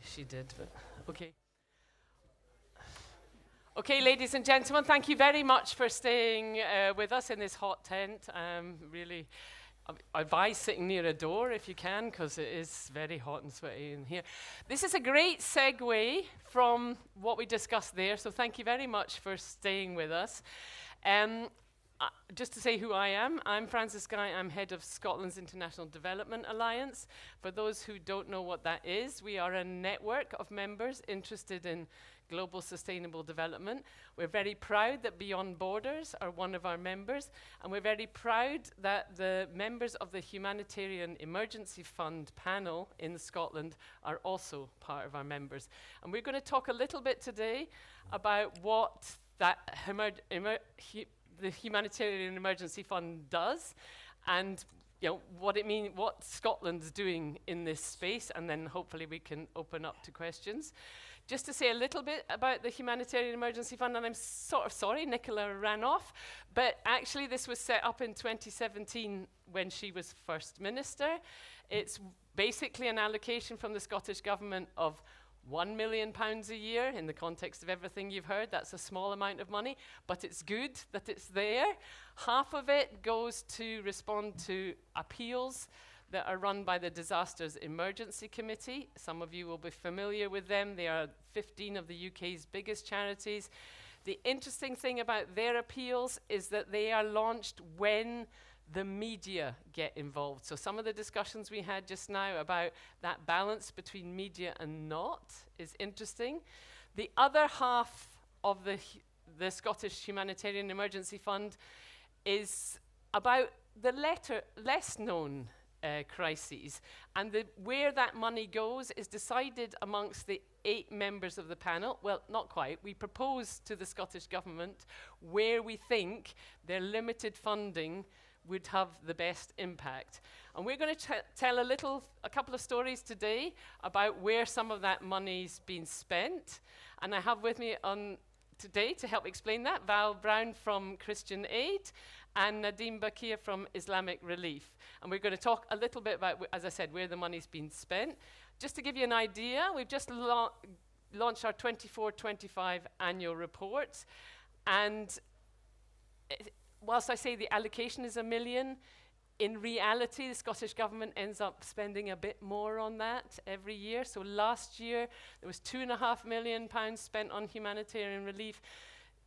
She did, but okay. Okay, ladies and gentlemen, thank you very much for staying with us in this hot tent. Really, I advise sitting near a door if you can, because it is very hot and sweaty in here. This is a great segue from what we discussed there, so thank you very much for staying with us. Just to say who I am, I'm Frances Guy, I'm head of Scotland's International Development Alliance. For those who don't know what that is, we are a network of members interested in global sustainable development. We're very proud that Beyond Borders are one of our members, and we're very proud that the members of the Humanitarian Emergency Fund panel in Scotland are also part of our members. And we're going to talk a little bit today about what that the Humanitarian Emergency Fund does, and what Scotland's doing in this space, and then hopefully we can open up to questions. Just to say a little bit about the Humanitarian Emergency Fund, and I'm sort of sorry Nicola ran off, but actually this was set up in 2017 when she was First Minister. It's basically an allocation from the Scottish Government of £1 million a year. In the context of everything you've heard, that's a small amount of money, but it's good that it's there. Half of it goes to respond to appeals that are run by the Disasters Emergency Committee. Some of you will be familiar with them. They are 15 of the UK's biggest charities. The interesting thing about their appeals is that they are launched when the media get involved. So some of the discussions we had just now about that balance between media and not is interesting. The other half of the Scottish Humanitarian Emergency Fund is about the less known crises, and where that money goes is decided amongst the 8 members of the panel. Well, not quite. We propose to the Scottish Government where we think their limited funding would have the best impact. And we're going to tell a couple of stories today about where some of that money's been spent. And I have with me on today to help explain that Val Brown from Christian Aid and Nadeem Baqir from Islamic Relief. And we're going to talk a little bit about, as I said, where the money's been spent. Just to give you an idea, we've just launched our 24-25 annual report. And whilst I say the allocation is £1 million, in reality, the Scottish Government ends up spending a bit more on that every year. So last year, there was £2.5 million spent on humanitarian relief.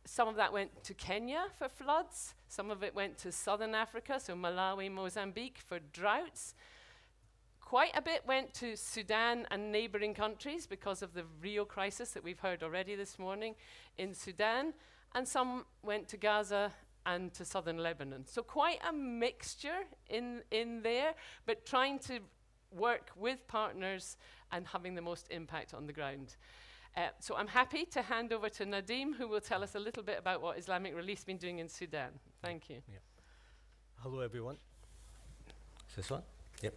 Some of that went to Kenya for floods. Some of it went to Southern Africa, so Malawi, Mozambique, for droughts. Quite a bit went to Sudan and neighbouring countries because of the real crisis that we've heard already this morning in Sudan. And some went to Gaza and to southern Lebanon. So quite a mixture in there, but trying to work with partners and having the most impact on the ground. So I'm happy to hand over to Nadeem, who will tell us a little bit about what Islamic Relief's been doing in Sudan. Thank you. Yeah. Hello, everyone. Is this one? Yep.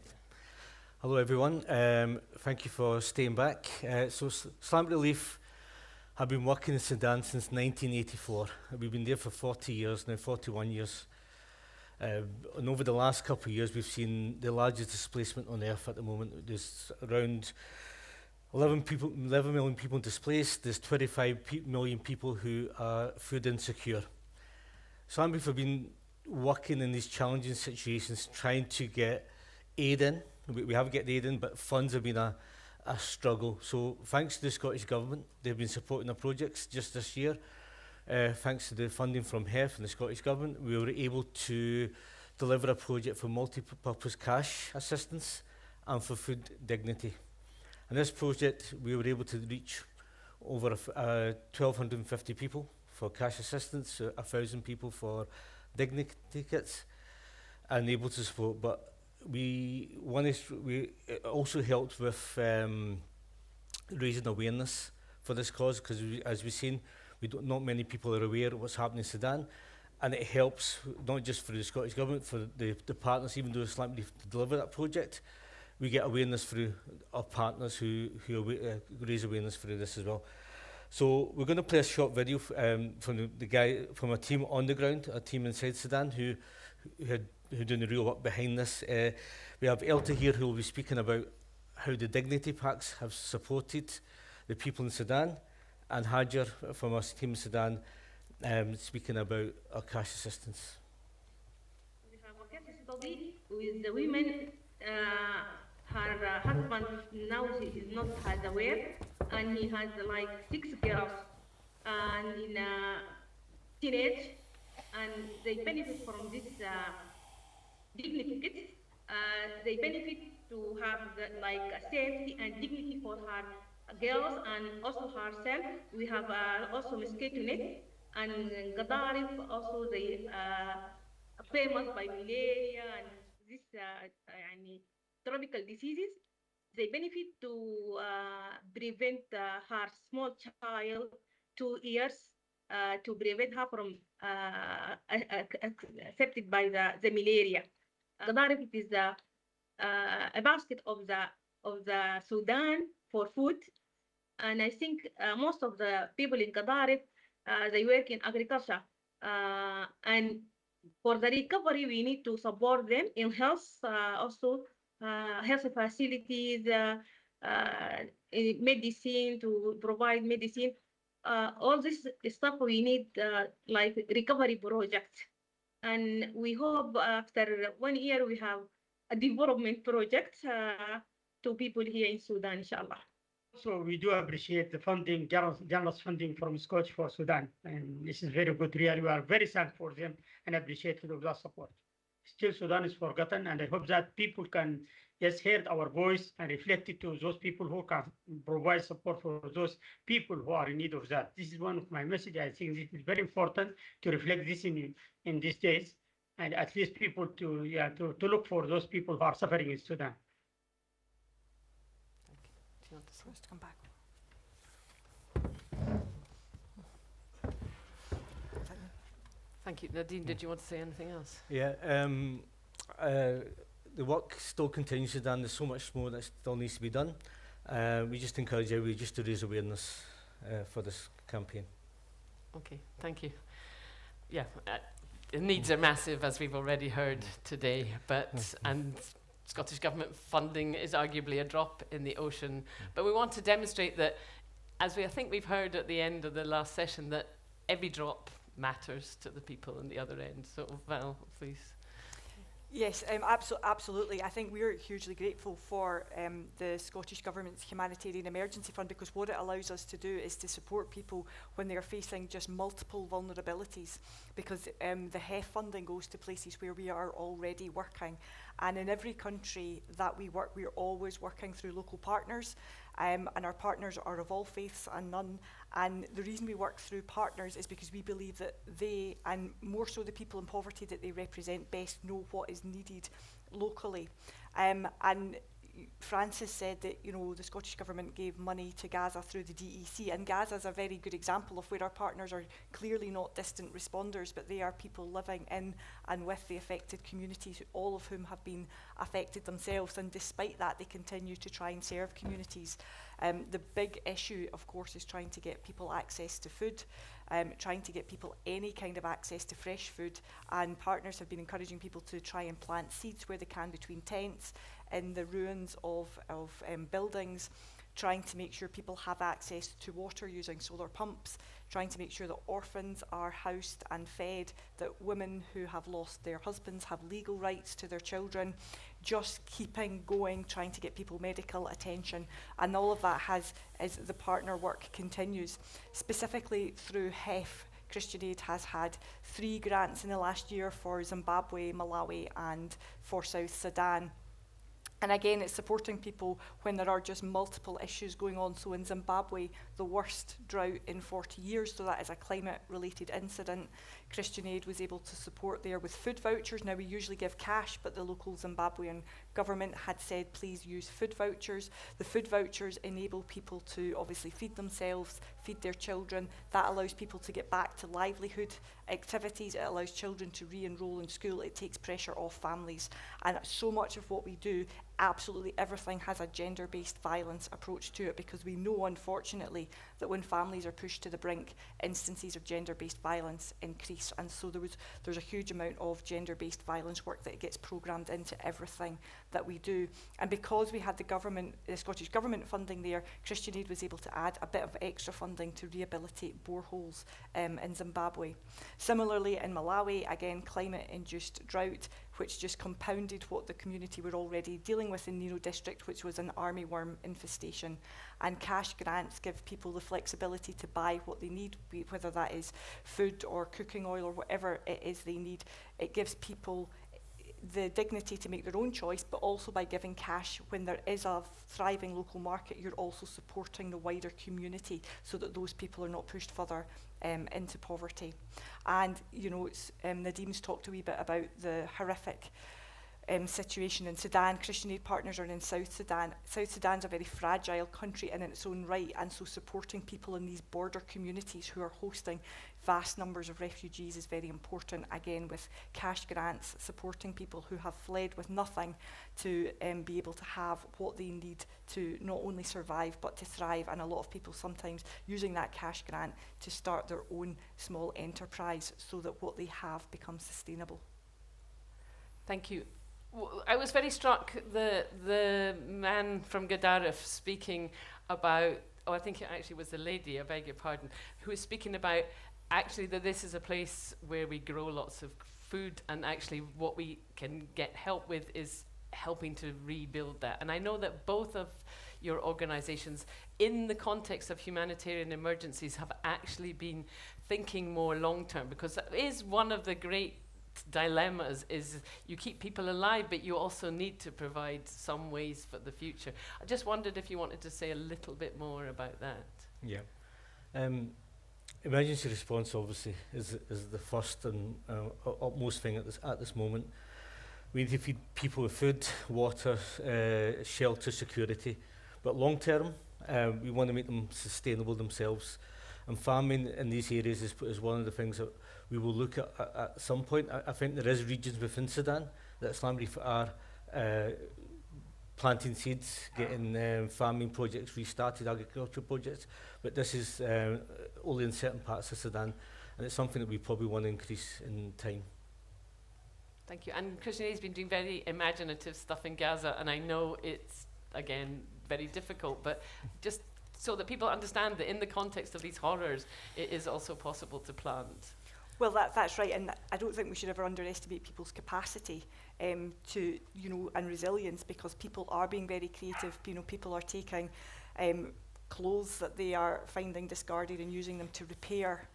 Hello, everyone. Thank you for staying back. So Islamic Relief have been working in Sudan since 1984. We've been there for 40 years now, 41 years. And over the last couple of years, we've seen the largest displacement on earth at the moment. There's around 11 million people displaced. There's 25 million people who are food insecure. So Relief have been working in these challenging situations, trying to get aid in. We have get aid in, but funds have been a struggle. So thanks to the Scottish Government, they've been supporting our projects just this year. Thanks to the funding from HEF and the Scottish Government, we were able to deliver a project for multi-purpose cash assistance and for food dignity. And this project, we were able to reach over 1,250 people for cash assistance, 1,000 people for dignity kits, and able to support. But it also helped with raising awareness for this cause, because as we've seen, not many people are aware of what's happening in Sudan, and it helps not just for the Scottish Government, for the partners, even though it's likely to deliver that project. We get awareness through our partners who raise awareness through this as well. So we're going to play a short video from the guy from a team on the ground, a team inside Sudan who are doing the real work behind this. We have Elta here who will be speaking about how the Dignity Packs have supported the people in Sudan, and Hajar from our team in Sudan speaking about our cash assistance. We have a case study with the women. Her husband now is not as aware, and he has like 6 girls, and in teenage, and they benefit from this dignity kits. They benefit to have like safety and dignity for her girls and also herself. We have also mosquito net and Gadarif, also they famous by malaria and this tropical diseases. They benefit to prevent her small child 2 years to prevent her from accepted by the malaria. Gadarif is a basket of the Sudan for food, and I think most of the people in Gadarif they work in agriculture, and for the recovery we need to support them in health, also health facilities, medicine to provide medicine. All this stuff we need like recovery projects, and we hope after 1 year we have a development project to people here in Sudan, inshallah. So we do appreciate the funding, generous funding from Scotch for Sudan, and this is very good. Really, we are very thankful for them and appreciative of that support. Still, Sudan is forgotten, and I hope that people can just hear our voice and reflect it to those people who can provide support for those people who are in need of that. This is one of my messages. I think this is very important to reflect this in these days, and at least people to look for those people who are suffering in Sudan. Do you want to First, come back. Thank you. Nadeem, did you want to say anything else? Yeah, the work still continues in Sudan. There's so much more that still needs to be done. We just encourage everybody just to raise awareness for this campaign. Okay, thank you. Yeah, the needs are massive, as we've already heard today, but and Scottish Government funding is arguably a drop in the ocean. But we want to demonstrate that, as I think we've heard at the end of the last session, that every drop matters to the people on the other end. So, Val, please. Yes, absolutely. I think we're hugely grateful for the Scottish Government's Humanitarian Emergency Fund, because what it allows us to do is to support people when they are facing just multiple vulnerabilities, because the HEF funding goes to places where we are already working. And in every country that we work, we're always working through local partners, and our partners are of all faiths and none. And the reason we work through partners is because we believe that they, and more so the people in poverty that they represent, best know what is needed locally. And Francis said that, you know, the Scottish Government gave money to Gaza through the DEC, and Gaza is a very good example of where our partners are clearly not distant responders, but they are people living in and with the affected communities, all of whom have been affected themselves, and despite that they continue to try and serve communities. The big issue, of course, is trying to get people access to food, trying to get people any kind of access to fresh food, and partners have been encouraging people to try and plant seeds where they can between tents, in the ruins of buildings, trying to make sure people have access to water using solar pumps, trying to make sure that orphans are housed and fed, that women who have lost their husbands have legal rights to their children, just keeping going, trying to get people medical attention. And all of that has, as the partner work continues, specifically through HEF, Christian Aid has had 3 grants in the last year for Zimbabwe, Malawi, and for South Sudan. And again, it's supporting people when there are just multiple issues going on. So in Zimbabwe, the worst drought in 40 years, so that is a climate-related incident. Christian Aid was able to support there with food vouchers. Now, we usually give cash, but the local Zimbabwean government had said, please use food vouchers. The food vouchers enable people to obviously feed themselves, feed their children. That allows people to get back to livelihood activities. It allows children to re-enroll in school. It takes pressure off families. And so much of what we do absolutely everything has a gender-based violence approach to it, because we know, unfortunately, that when families are pushed to the brink, instances of gender-based violence increase. And so there's a huge amount of gender-based violence work that gets programmed into everything that we do. And because we had the Scottish Government funding there, Christian Aid was able to add a bit of extra funding to rehabilitate boreholes in Zimbabwe. Similarly, in Malawi, again, climate-induced drought, which just compounded what the community were already dealing with in Nero district, which was an armyworm infestation. And cash grants give people the flexibility to buy what they need, whether that is food or cooking oil or whatever it is they need. It gives people the dignity to make their own choice, but also by giving cash when there is a thriving local market, you're also supporting the wider community so that those people are not pushed further into poverty. And you know, Nadeem's talked a wee bit about the horrific situation in Sudan. Christian Aid partners are in South Sudan. South Sudan's a very fragile country in its own right, and so supporting people in these border communities who are hosting vast numbers of refugees is very important, again with cash grants, supporting people who have fled with nothing to be able to have what they need to not only survive but to thrive, and a lot of people sometimes using that cash grant to start their own small enterprise so that what they have becomes sustainable. Thank you. I was very struck, the man from Gadaref speaking about, I think it actually was the lady, I beg your pardon, who was speaking about actually that this is a place where we grow lots of food, and actually what we can get help with is helping to rebuild that. And I know that both of your organizations, in the context of humanitarian emergencies, have actually been thinking more long-term, because that is one of the great dilemmas, is you keep people alive, but you also need to provide some ways for the future. I just wondered if you wanted to say a little bit more about that. Yeah. Emergency response obviously is the first and utmost thing at this moment. We need to feed people with food, water, shelter, security, but long term we want to make them sustainable themselves. And farming in these areas is one of the things that we will look at some point. I think there is regions within Sudan that Islamic Relief are planting seeds, getting farming projects restarted, agricultural projects, but this is only in certain parts of Sudan, and it's something that we probably want to increase in time. Thank you. And Christian Aid's been doing very imaginative stuff in Gaza, and I know it's, again, very difficult, but just so that people understand that in the context of these horrors, it is also possible to plant. Well, that's right, and I don't think we should ever underestimate people's capacity to, you know, and resilience, because people are being very creative. You know, people are taking clothes that they are finding discarded and using them to repair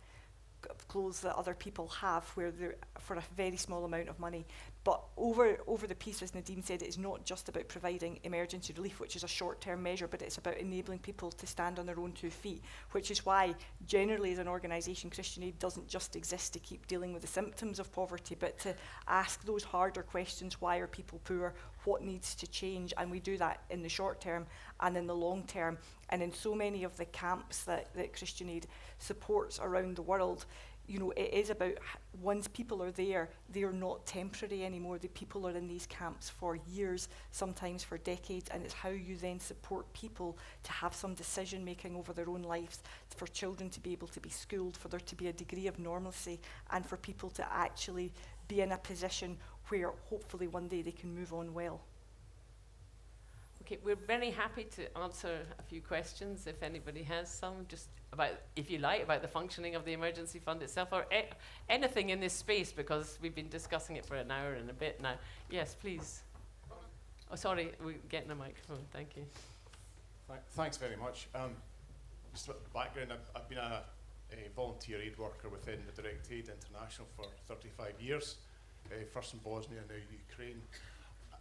clothes that other people have, where they're for a very small amount of money. But over the piece, as Nadeem said, it's not just about providing emergency relief, which is a short-term measure, but it's about enabling people to stand on their own 2 feet, which is why generally as an organisation, Christian Aid doesn't just exist to keep dealing with the symptoms of poverty, but to ask those harder questions: why are people poor, what needs to change? And we do that in the short term and in the long term. And in so many of the camps that Christian Aid supports around the world, you know, it is about once people are there, they are not temporary anymore. The people are in these camps for years, sometimes for decades, and it's how you then support people to have some decision making over their own lives, for children to be able to be schooled, for there to be a degree of normalcy, and for people to actually be in a position where hopefully one day they can move on well. Okay, we're very happy to answer a few questions if anybody has some, just about, if you like, about the functioning of the emergency fund itself, or anything in this space, because we've been discussing it for an hour and a bit now. Yes, please. Oh, sorry, we're getting a microphone. Thank you. Thanks very much. Just a bit of background, I've been a volunteer aid worker within the Direct Aid International for 35 years, first in Bosnia, now Ukraine.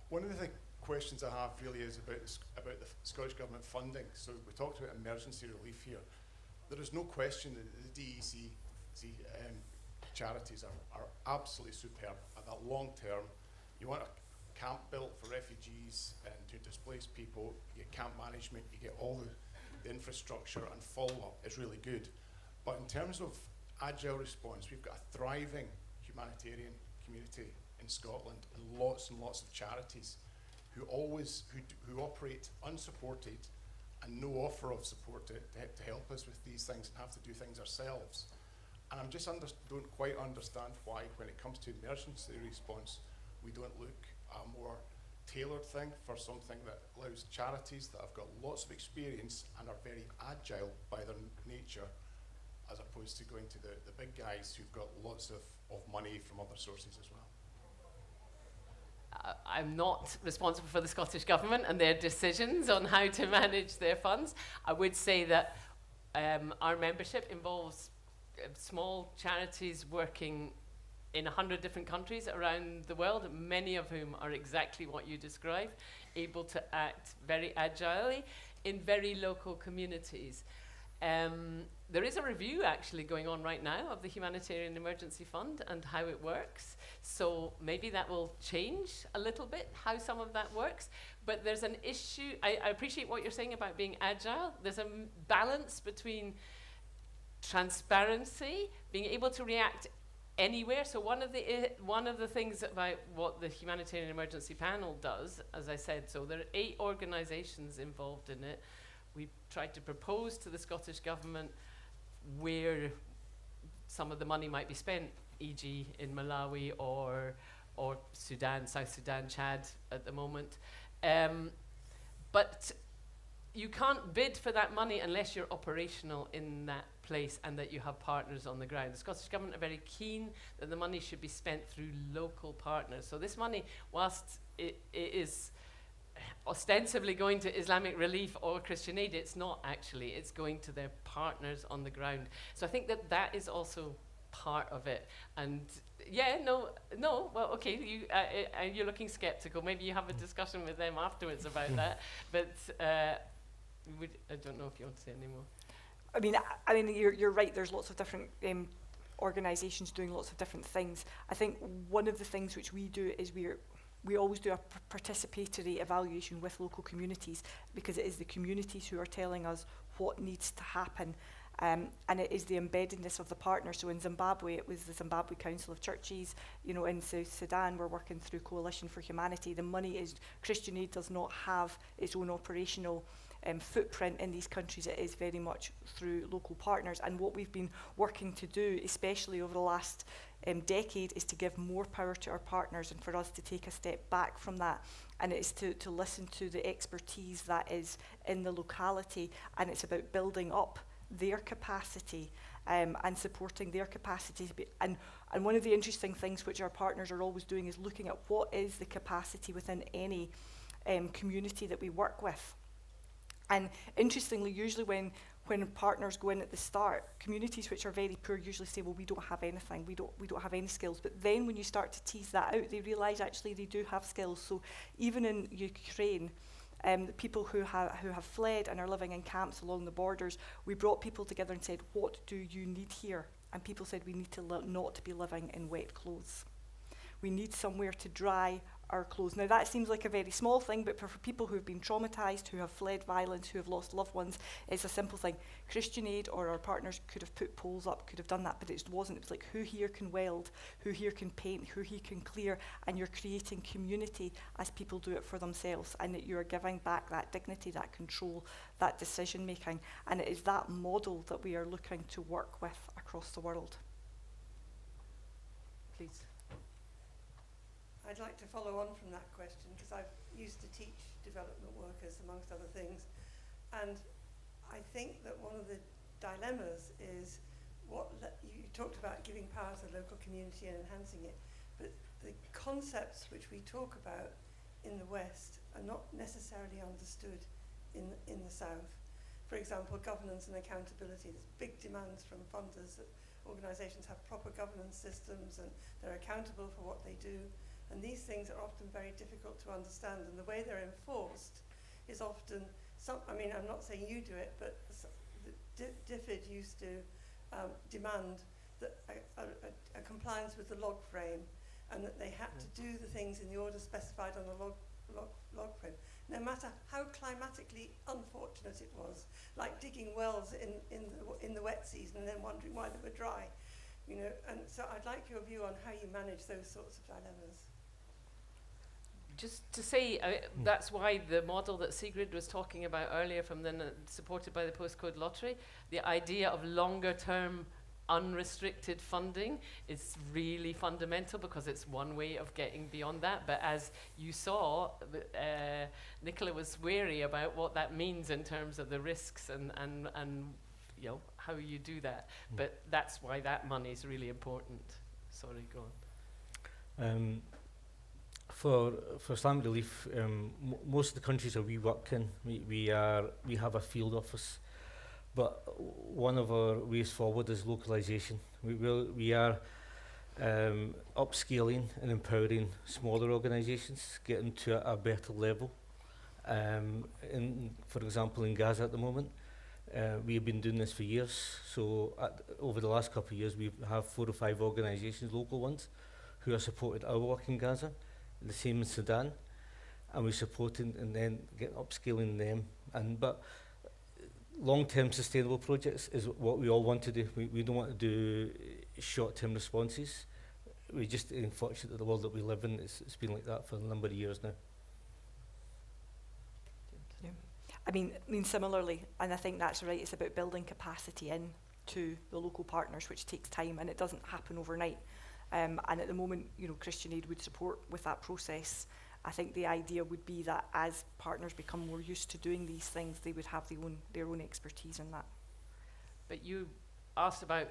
One of the questions I have really is about the Scottish Government funding. So we talked about emergency relief here. There is no question that the DEC charities are absolutely superb at that long term. You want a camp built for refugees and to displaced people, you get camp management, you get all the infrastructure, and follow-up is really good. But in terms of agile response, we've got a thriving humanitarian community in Scotland and lots of charities who operate unsupported and no offer of support to help us with these things, and have to do things ourselves. And I'm just don't quite understand why, when it comes to emergency response, we don't look at a more tailored thing for something that allows charities that have got lots of experience and are very agile by their nature, as opposed to going to the big guys who've got lots of money from other sources as well. I'm not responsible for the Scottish Government and their decisions on how to manage their funds. I would say that our membership involves small charities working in 100 different countries around the world, many of whom are exactly what you describe, able to act very agilely in very local communities. There is a review actually going on right now of the Humanitarian Emergency Fund and how it works. So maybe that will change a little bit how some of that works. But there's an issue. I appreciate what you're saying about being agile. There's a balance between transparency, being able to react anywhere. So one of the things about what the Humanitarian Emergency Panel does, as I said, so there are 8 organisations involved in it. We tried to propose to the Scottish Government where some of the money might be spent, e.g. in Malawi or Sudan, South Sudan, Chad at the moment. But you can't bid for that money unless you're operational in that place and that you have partners on the ground. The Scottish Government are very keen that the money should be spent through local partners. So this money, whilst it is ostensibly going to Islamic Relief or Christian Aid, it's not actually. It's going to their partners on the ground. So I think that is also part of it. And yeah, no, well, okay, you're looking skeptical. Maybe you have a discussion with them afterwards about that. But I don't know if you want to say any more. I mean, you're right. There's lots of different organisations doing lots of different things. I think one of the things which we do is we always do a participatory evaluation with local communities, because it is the communities who are telling us what needs to happen, and it is the embeddedness of the partners. So in Zimbabwe, it was the Zimbabwe Council of Churches. You know, in South Sudan, we're working through Coalition for Humanity. The money is, Christian Aid does not have its own operational footprint in these countries. It is very much through local partners. And what we've been working to do, especially over the last decade, is to give more power to our partners and for us to take a step back from that. And it's to listen to the expertise that is in the locality, and it's about building up their capacity and supporting their capacity. And one of the interesting things which our partners are always doing is looking at what is the capacity within any community that we work with. And interestingly, usually when partners go in at the start, communities which are very poor usually say, well, we don't have anything, we don't have any skills. But then when you start to tease that out, they realise actually they do have skills. So even in Ukraine, the people who have fled and are living in camps along the borders, we brought people together and said, what do you need here? And people said, we need to not be living in wet clothes. We need somewhere to dry our clothes. Now that seems like a very small thing, but for people who have been traumatised, who have fled violence, who have lost loved ones, it's a simple thing. Christian Aid or our partners could have put poles up, could have done that, but it wasn't. It was like, who here can weld, who here can paint, who here can clear, and you're creating community as people do it for themselves, and that you're giving back that dignity, that control, that decision making, and it is that model that we are looking to work with across the world. Please. I'd like to follow on from that question, because I used to teach development workers, amongst other things, and I think that one of the dilemmas is you talked about giving power to the local community and enhancing it, but the concepts which we talk about in the West are not necessarily understood in the South. For example, governance and accountability. There's big demands from funders that organisations have proper governance systems and they're accountable for what they do. And these things are often very difficult to understand, and the way they're enforced is often, I'm not saying you do it, but DFID used to demand that a compliance with the log frame, and that they had to do the things in the order specified on the log frame, no matter how climatically unfortunate it was, like digging wells in the wet season and then wondering why they were dry. And so I'd like your view on how you manage those sorts of dilemmas. Just to say, that's why the model that Sigrid was talking about earlier from the supported by the postcode lottery, the idea of longer term unrestricted funding is really fundamental, because it's one way of getting beyond that. But as you saw, Nicola was wary about what that means in terms of the risks and you know, how you do that. But that's why that money is really important. Sorry, go on. For Islamic Relief, most of the countries that we work in, we have a field office, but one of our ways forward is localization. We are upscaling and empowering smaller organizations, getting to a better level. For example, in Gaza at the moment, we have been doing this for years. So over the last couple of years, we have 4 or 5 organizations, local ones, who are supported our work in Gaza. The same in Sudan, and we're supporting and then upscaling them. But long-term sustainable projects is what we all want to do. We don't want to do short-term responses. We're just unfortunate that the world that we live in, it's been like that for a number of years now. Yeah. I mean similarly, and I think that's right, it's about building capacity in to the local partners, which takes time, and it doesn't happen overnight. And at the moment, you know, Christian Aid would support with that process. I think the idea would be that as partners become more used to doing these things, they would have their own expertise in that. But you asked about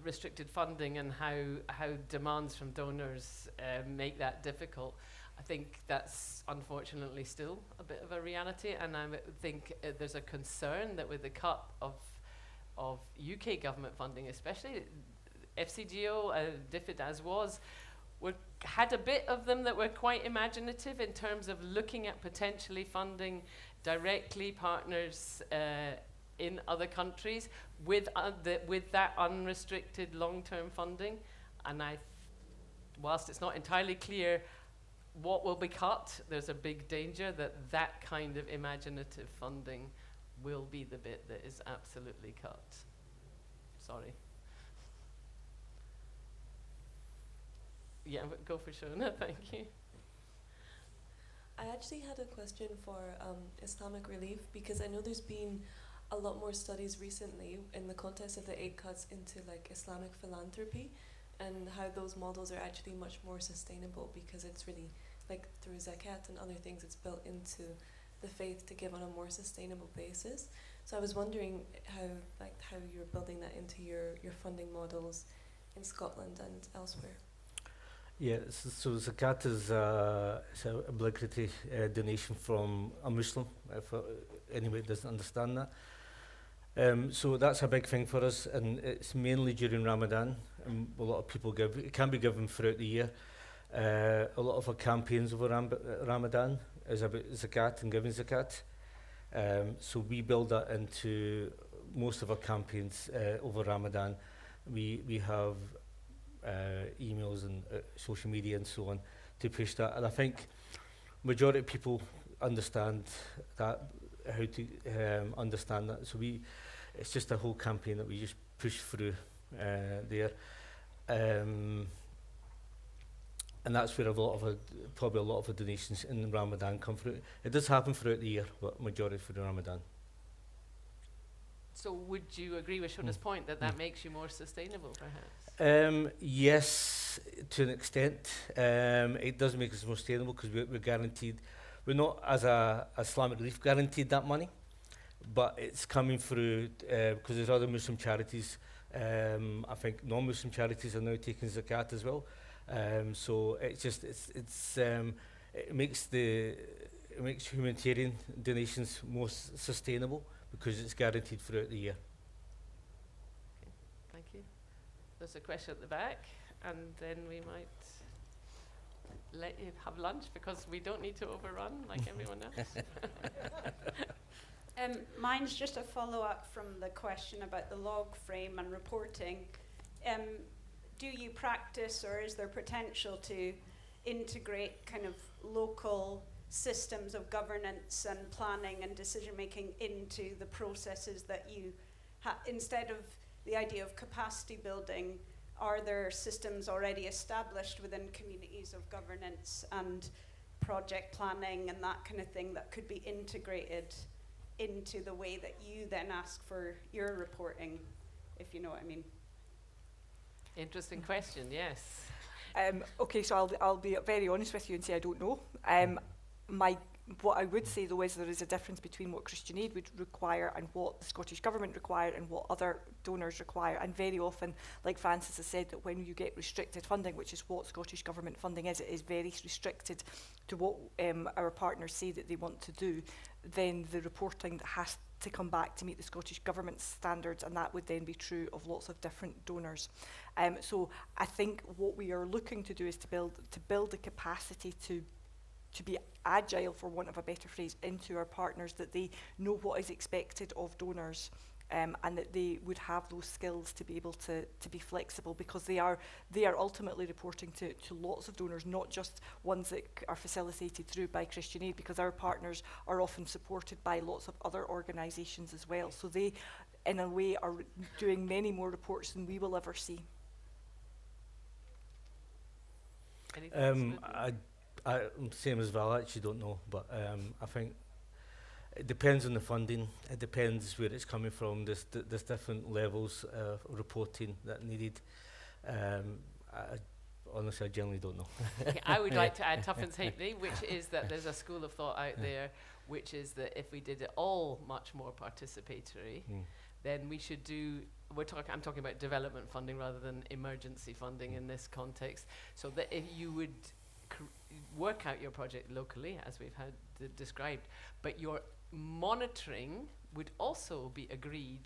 restricted funding and how demands from donors make that difficult. I think that's unfortunately still a bit of a reality, and I think there's a concern that with the cut of UK government funding, especially FCGO, DFID as was, had a bit of them that were quite imaginative in terms of looking at potentially funding directly partners in other countries with that unrestricted long-term funding. And whilst it's not entirely clear what will be cut, there's a big danger that that kind of imaginative funding will be the bit that is absolutely cut. Sorry. Yeah, but go for Shona, thank you. I actually had a question for Islamic Relief, because I know there's been a lot more studies recently in the context of the aid cuts into like Islamic philanthropy, and how those models are actually much more sustainable, because it's really like through zakat and other things, it's built into the faith to give on a more sustainable basis. So I was wondering how you're building that into your funding models in Scotland and elsewhere. Yeah, so zakat is it's an obligatory donation from a Muslim, if anybody doesn't understand that. So that's a big thing for us, and it's mainly during Ramadan. A lot of people give, it can be given throughout the year. A lot of our campaigns over Ramadan is about zakat and giving zakat. So we build that into most of our campaigns over Ramadan. We have emails and social media and so on to push that, and I think majority of people understand that, how to understand that. So it's just a whole campaign that we just push through there, and that's where probably a lot of the donations in Ramadan come through. It does happen throughout the year, but majority for the Ramadan. So would you agree with Shona's point that makes you more sustainable, perhaps? Yes, to an extent. It does make us more sustainable, because we're guaranteed. We're not, as a Islamic Relief, guaranteed that money, but it's coming through because there's other Muslim charities. I think non-Muslim charities are now taking zakat as well. So it makes humanitarian donations more sustainable, because it's guaranteed throughout the year. Okay, thank you. There's a question at the back, and then we might let you have lunch, because we don't need to overrun like everyone else. Mine's just a follow-up from the question about the log frame and reporting. Do you practice, or is there potential to integrate kind of local systems of governance and planning and decision-making into the processes that you instead of the idea of capacity building? Are there systems already established within communities of governance and project planning and that kind of thing that could be integrated into the way that you then ask for your reporting, if you know what I mean? Interesting question, yes. Okay, so I'll be very honest with you and say I don't know. What I would say though is there is a difference between what Christian Aid would require and what the Scottish Government require and what other donors require. And very often, like Francis has said, that when you get restricted funding, which is what Scottish Government funding is, it is very restricted to what our partners say that they want to do, then the reporting has to come back to meet the Scottish Government standards, and that would then be true of lots of different donors. So I think what we are looking to do is to build the capacity to be agile, for want of a better phrase, into our partners, that they know what is expected of donors, and that they would have those skills to be able to be flexible, because they are ultimately reporting to lots of donors, not just ones that are facilitated through by Christian Aid, because our partners are often supported by lots of other organisations as well. So they, in a way, are doing many more reports than we will ever see. I'm same as Val, I actually don't know, but I think it depends on the funding, it depends where it's coming from, there's different levels of reporting that are needed. Honestly, I generally don't know. Okay, I would like to add tuppence halfpenny, which is that there's a school of thought out there, which is that if we did it all much more participatory, then we should do, I'm talking about development funding rather than emergency funding in this context, so that if you would work out your project locally, as we've had described, but your monitoring would also be agreed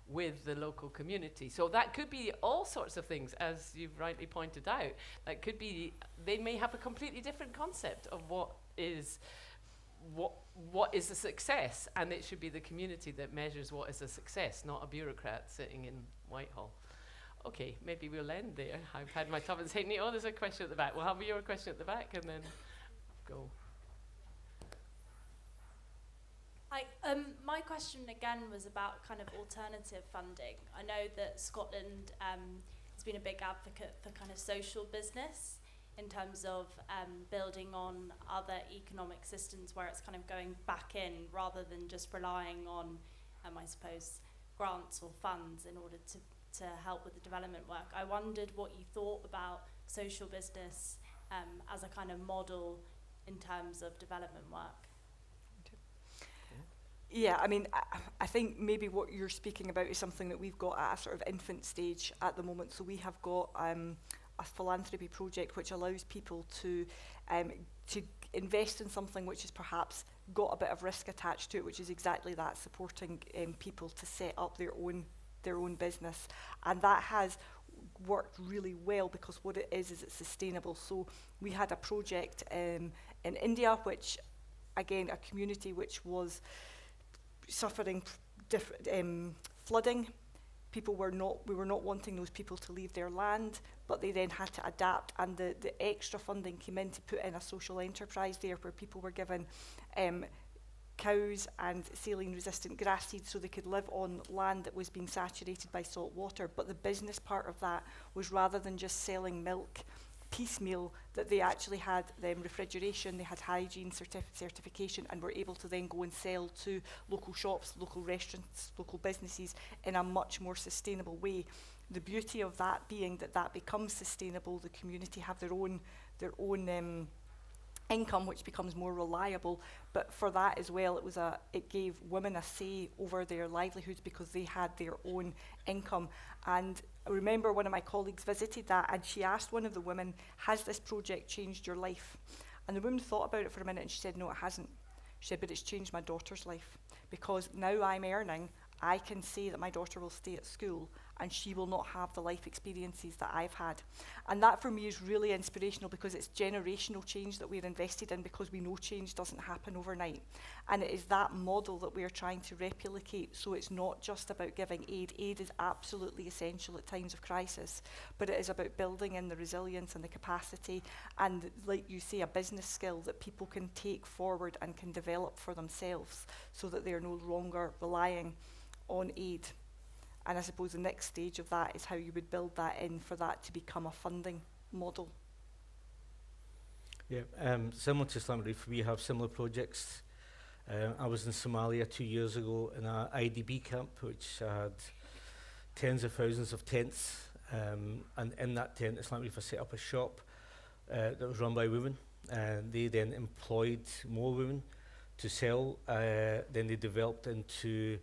with the local community. So that could be all sorts of things, as you've rightly pointed out. That could be, they may have a completely different concept of what is a success, and it should be the community that measures what is a success, not a bureaucrat sitting in Whitehall. Okay, maybe we'll end there. I've had my tuppence halfpenny. Oh, there's a question at the back. We'll have your question at the back and then go. My question again was about kind of alternative funding. I know that Scotland has been a big advocate for kind of social business in terms of building on other economic systems where it's kind of going back in rather than just relying on, I suppose, grants or funds in order to help with the development work. I wondered what you thought about social business as a kind of model in terms of development work. Yeah, I mean, I think maybe what you're speaking about is something that we've got at a sort of infant stage at the moment. So we have got a philanthropy project which allows people to invest in something which has perhaps got a bit of risk attached to it, which is exactly that, supporting people to set up their own business. And that has worked really well, because what it is it's sustainable. So we had a project in India, which, again, a community which was suffering flooding. We were not wanting those people to leave their land, but they then had to adapt, and the extra funding came in to put in a social enterprise there where people were given cows and saline-resistant grass seeds so they could live on land that was being saturated by salt water. But the business part of that was, rather than just selling milk piecemeal, that they actually had refrigeration, they had hygiene certification, and were able to then go and sell to local shops, local restaurants, local businesses in a much more sustainable way. The beauty of that being that becomes sustainable, the community have their own income, which becomes more reliable. But for that as well, it gave women a say over their livelihoods, because they had their own income. And I remember one of my colleagues visited that, and she asked one of the women, "Has this project changed your life?" And the woman thought about it for a minute, and she said, "No, it hasn't." She said, "But it's changed my daughter's life, because now I'm earning, I can say that my daughter will stay at school and she will not have the life experiences that I've had." And that for me is really inspirational, because it's generational change that we're invested in, because we know change doesn't happen overnight. And it is that model that we're trying to replicate. So it's not just about giving aid. Aid is absolutely essential at times of crisis, but it is about building in the resilience and the capacity and, like you say, a business skill that people can take forward and can develop for themselves, so that they're no longer relying on aid. And I suppose the next stage of that is how you would build that in for that to become a funding model. Yeah, similar to Islamic Relief, we have similar projects. I was in Somalia 2 years ago in an IDB camp, which had tens of thousands of tents, and in that tent, Islamic Relief set up a shop that was run by women, and they then employed more women to sell. Then they developed into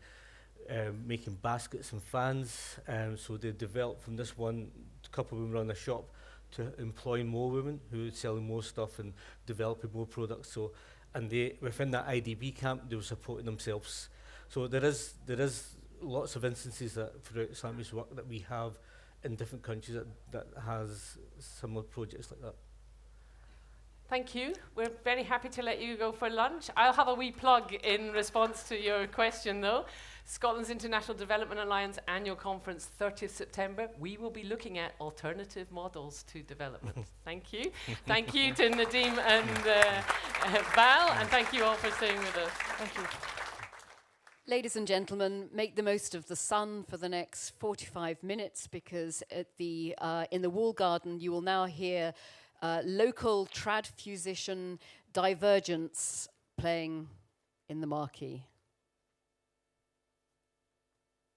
making baskets and fans, so they developed from this one couple of women run a shop to employing more women who were selling more stuff and developing more products. So, and they within that IDB camp, they were supporting themselves. So there is lots of instances that throughout Islamic work that we have in different countries that has similar projects like that. Thank you. We're very happy to let you go for lunch. I'll have a wee plug in response to your question, though. Scotland's International Development Alliance annual conference, 30th September. We will be looking at alternative models to development. Thank you. Thank you to Nadeem and Val, and thank you all for staying with us. Thank you. Ladies and gentlemen, make the most of the sun for the next 45 minutes, because at the in the Wall Garden you will now hear local trad musician Divergence playing in the marquee.